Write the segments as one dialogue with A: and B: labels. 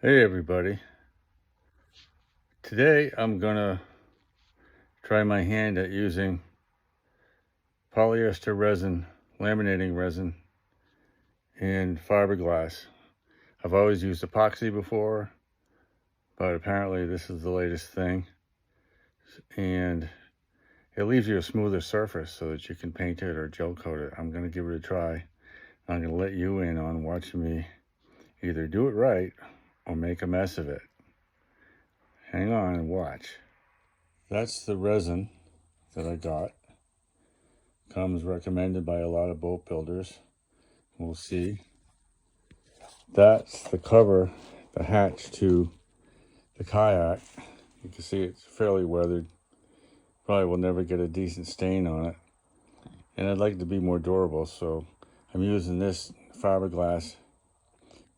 A: Hey everybody. Today I'm gonna try my hand at using polyester resin, laminating resin, and fiberglass. I've always used epoxy before, but apparently this is the latest thing. And it leaves you a smoother surface so that you can paint it or gel coat it. I'm gonna give it a try. I'm gonna let you in on watching me either do it right or make a mess of it. Hang on and watch. That's the resin that I got. Comes recommended by a lot of boat builders. We'll see. That's the cover, the hatch to the kayak. You can see it's fairly weathered. Probably will never get a decent stain on it. And I'd like it to be more durable, so I'm using this fiberglass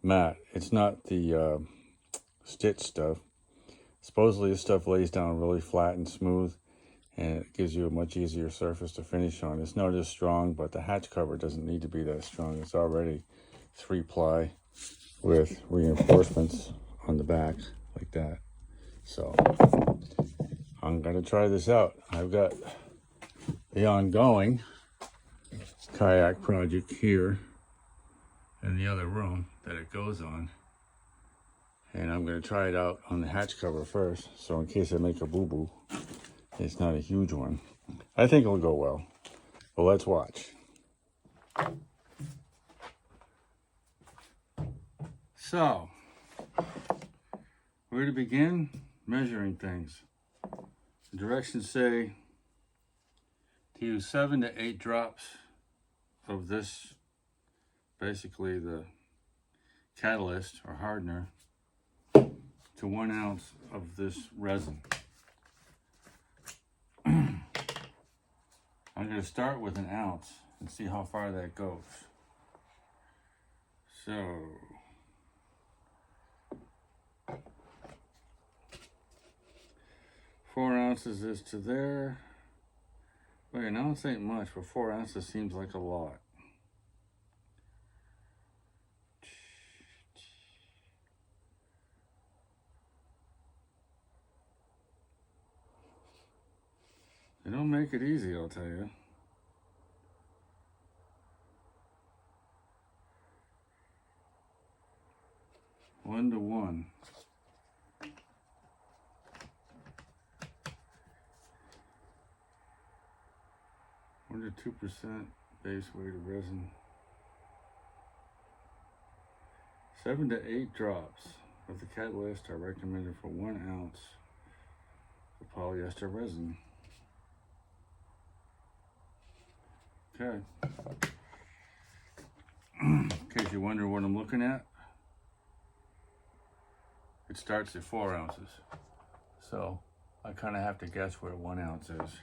A: mat. It's not the stitch stuff. Supposedly this stuff lays down really flat and smooth, and it gives you a much easier surface to finish on. It's not as strong, but the hatch cover doesn't need to be that strong. It's already 3-ply with reinforcements on the back like that. So I'm gonna try this out. I've got the ongoing kayak project here in the other room that it goes on, and I'm gonna try it out on the hatch cover first, so in case I make a boo-boo, it's not a huge one. I think it'll go well, but let's watch. So, where to begin? Measuring things. The directions say to use 7 to 8 drops of this, basically the catalyst or hardener, to 1 ounce of this resin. I'm going to start with 1 ounce and see how far that goes. So, four ounces is to there. Wait, 1 ounce ain't much, but 4 ounces seems like a lot. They don't make it easy, I'll tell you. One to one. 1 to 2% base weight of resin. 7 to 8 drops of the catalyst are recommended for 1 ounce of polyester resin. Okay. In case you wonder what I'm looking at, it starts at 4 ounces. So I kind of have to guess where 1 ounce is.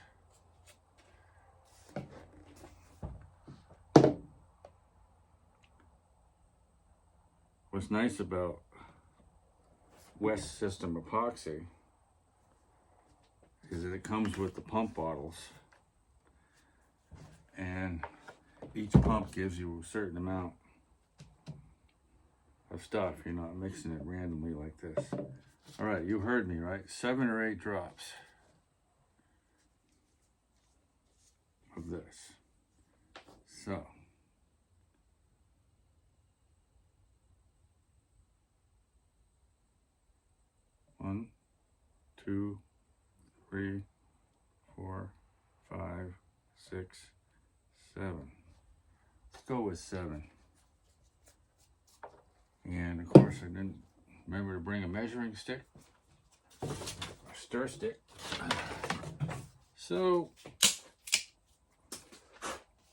A: What's nice about West System epoxy is that it comes with the pump bottles, and each pump gives you a certain amount of stuff. You're not mixing it randomly like this. All right, you heard me, right? 7 or 8 drops of this. So, one, 2, 3, 4, 5, 6, 7. Let's go with 7. And of course, I didn't remember to bring a measuring stick, a stir stick. So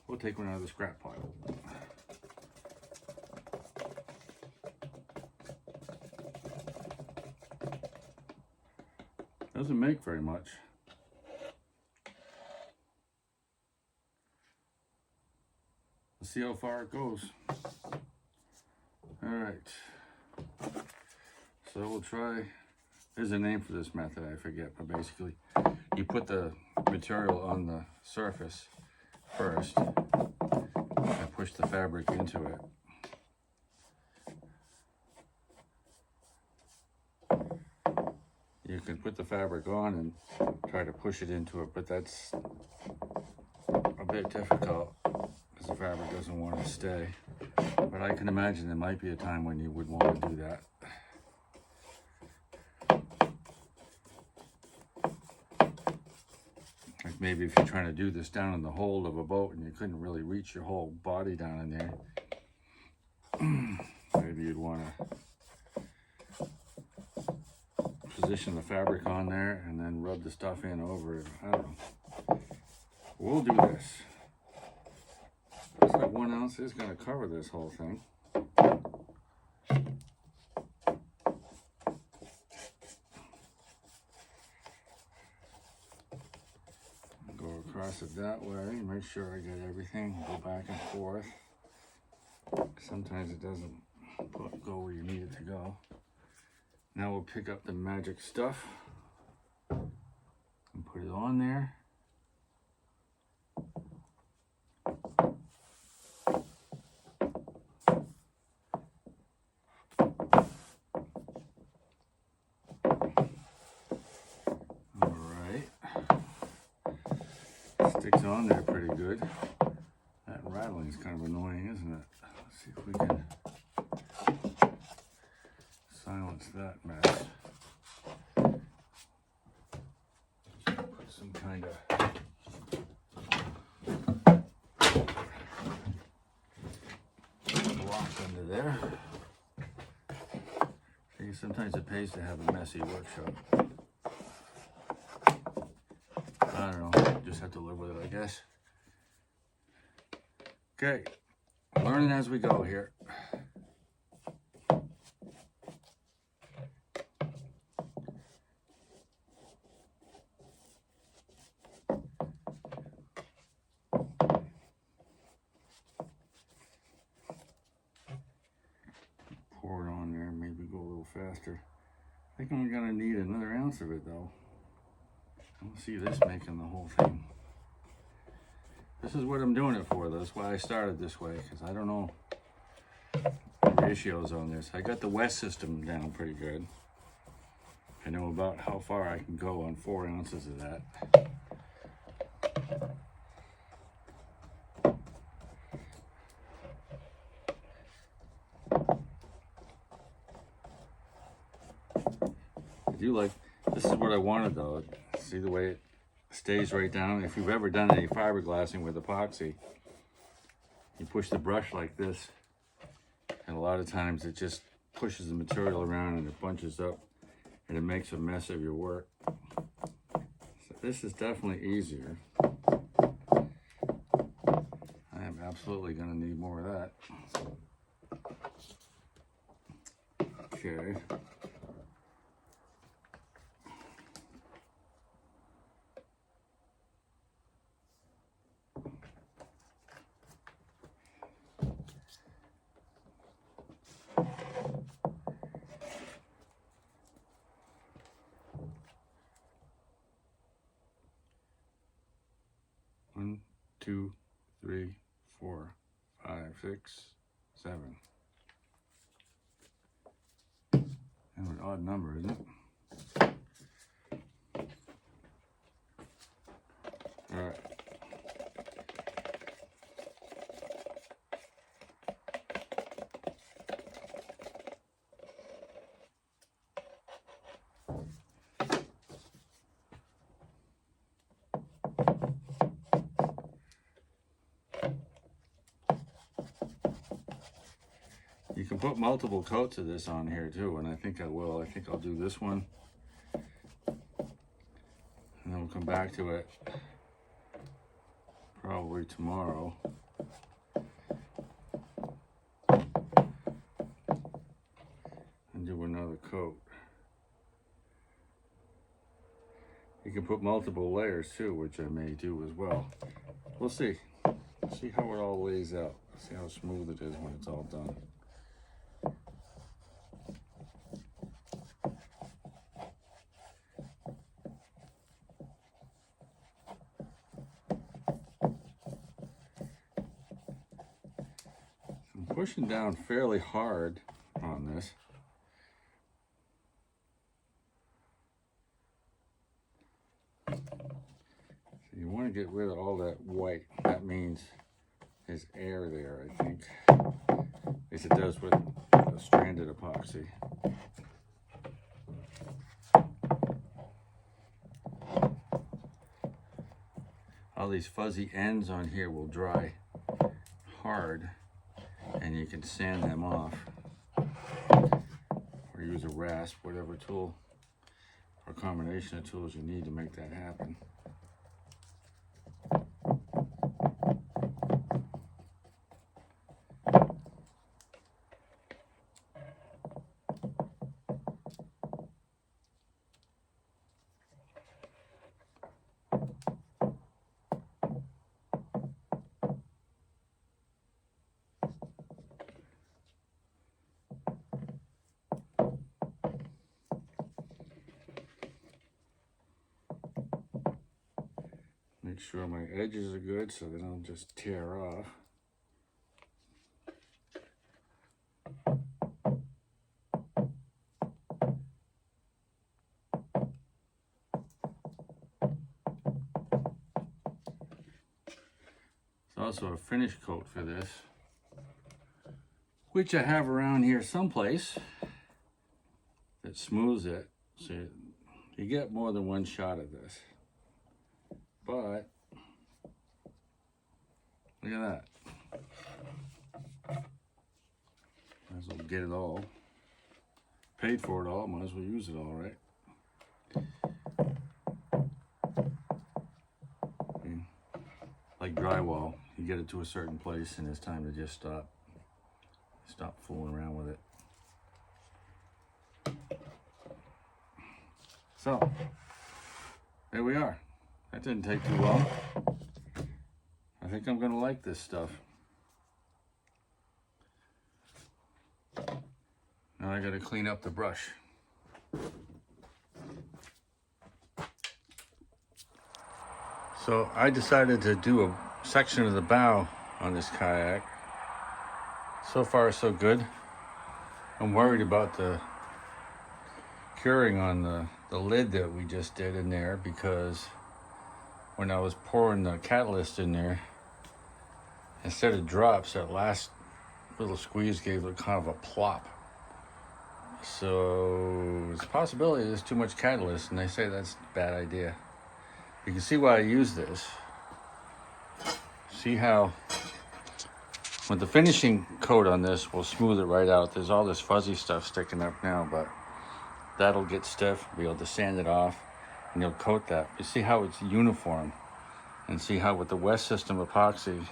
A: we'll take one out of the scrap pile. Doesn't make very much. Let's see how far it goes. All right. So we'll try, there's a name for this method, I forget, but basically you put the material on the surface first and push the fabric into it. you can put the fabric on and try to push it into it, but that's a bit difficult because the fabric doesn't want to stay. But I can imagine there might be a time when you would want to do that. Like maybe if you're trying to do this down in the hold of a boat and you couldn't really reach your whole body down in there, maybe you'd want to position the fabric on there and then rub the stuff in over it. I don't know. We'll do this. Looks like 1 ounce is going to cover this whole thing. Go across it that way, make sure I get everything, go back and forth. Sometimes it doesn't go where you need it to go. Now we'll pick up the magic stuff and put it on there. Sticks on there pretty good. That rattling is kind of annoying, isn't it? Let's see if we can silence that mess. Put some kind of block under there. See, sometimes it pays to have a messy workshop. I don't know, just have to live with it, I guess. Okay, learning as we go here. Pour it on there, maybe go a little faster. I think I'm gonna need another ounce of it though. I don't see this making the whole thing. This is what I'm doing it for. That's why I started this way, because I don't know the ratios on this. I got the West system down pretty good. I know about how far I can go on 4 ounces of that. I do like, this is what I wanted though. See the way it stays right down? If you've ever done any fiberglassing with epoxy, you push the brush like this, and a lot of times it just pushes the material around and it bunches up and it makes a mess of your work. So this is definitely easier. I am absolutely going to need more of that. Okay. One, 2, 3, 4, 5, 6, 7. Kind of an odd number, isn't it? All right. You can put multiple coats of this on here too, and I think I will. I think I'll do this one, and then we'll come back to it probably tomorrow. And do another coat. You can put multiple layers too, which I may do as well. We'll see. See how it all lays out. See how smooth it is when it's all done. I'm pushing down fairly hard on this. So you want to get rid of all that white. That means there's air there, I think. At least it does with the stranded epoxy. All these fuzzy ends on here will dry hard, and you can sand them off or use a rasp, whatever tool or combination of tools you need to make that happen. Make sure my edges are good so they don't just tear off. There's also a finish coat for this, which I have around here someplace, that smooths it so you get more than one shot of this. But look at that. Might as well get it all. Paid for it all, might as well use it all, right? Okay. Like drywall, you get it to a certain place and it's time to just stop fooling around with it. So, there we are. That didn't take too long. I think I'm gonna like this stuff. Now I gotta clean up the brush. So I decided to do a section of the bow on this kayak. So far so good. I'm worried about the curing on the lid that we just did in there, because when I was pouring the catalyst in there, instead of drops, that last little squeeze gave it kind of a plop. So it's a possibility there's too much catalyst, and they say that's a bad idea. You can see why I use this. See how with the finishing coat on this will smooth it right out. There's all this fuzzy stuff sticking up now, but that'll get stiff. Be able to sand it off, and you'll coat that. You see how it's uniform, and see how with the West System epoxy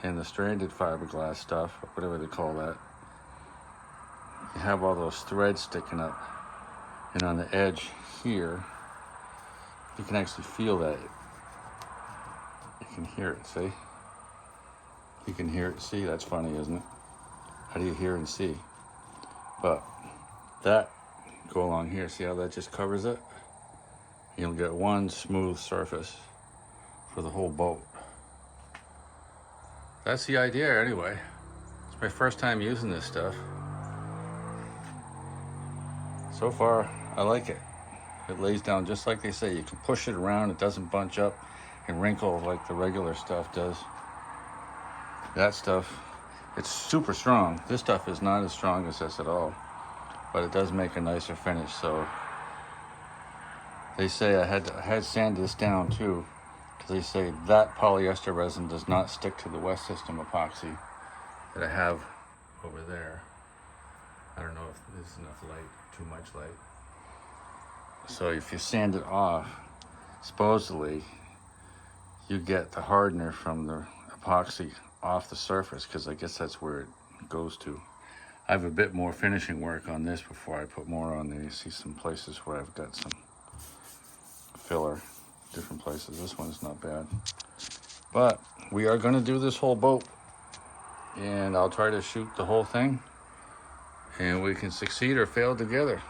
A: and the stranded fiberglass stuff, whatever they call that, you have all those threads sticking up, and on the edge here you can actually feel that. You can hear it, see? You can hear it, see? That's funny, isn't it? How do you hear and see? But that go along here, see how that just covers it? You'll get one smooth surface for the whole boat. That's the idea anyway. It's my first time using this stuff. So far, I like it. It lays down just like they say. You can push it around, it doesn't bunch up and wrinkle like the regular stuff does. That stuff, it's super strong. This stuff is not as strong as this at all, but it does make a nicer finish. So they say I had sanded this down too, because they say that polyester resin does not stick to the West System epoxy that I have over there. I don't know if there's enough light, too much light. So if you sand it off, supposedly you get the hardener from the epoxy off the surface, because I guess that's where it goes to. I have a bit more finishing work on this before I put more on there. You see some places where I've got some filler, different places. This one's not bad. But we are going to do this whole boat, and I'll try to shoot the whole thing, and we can succeed or fail together.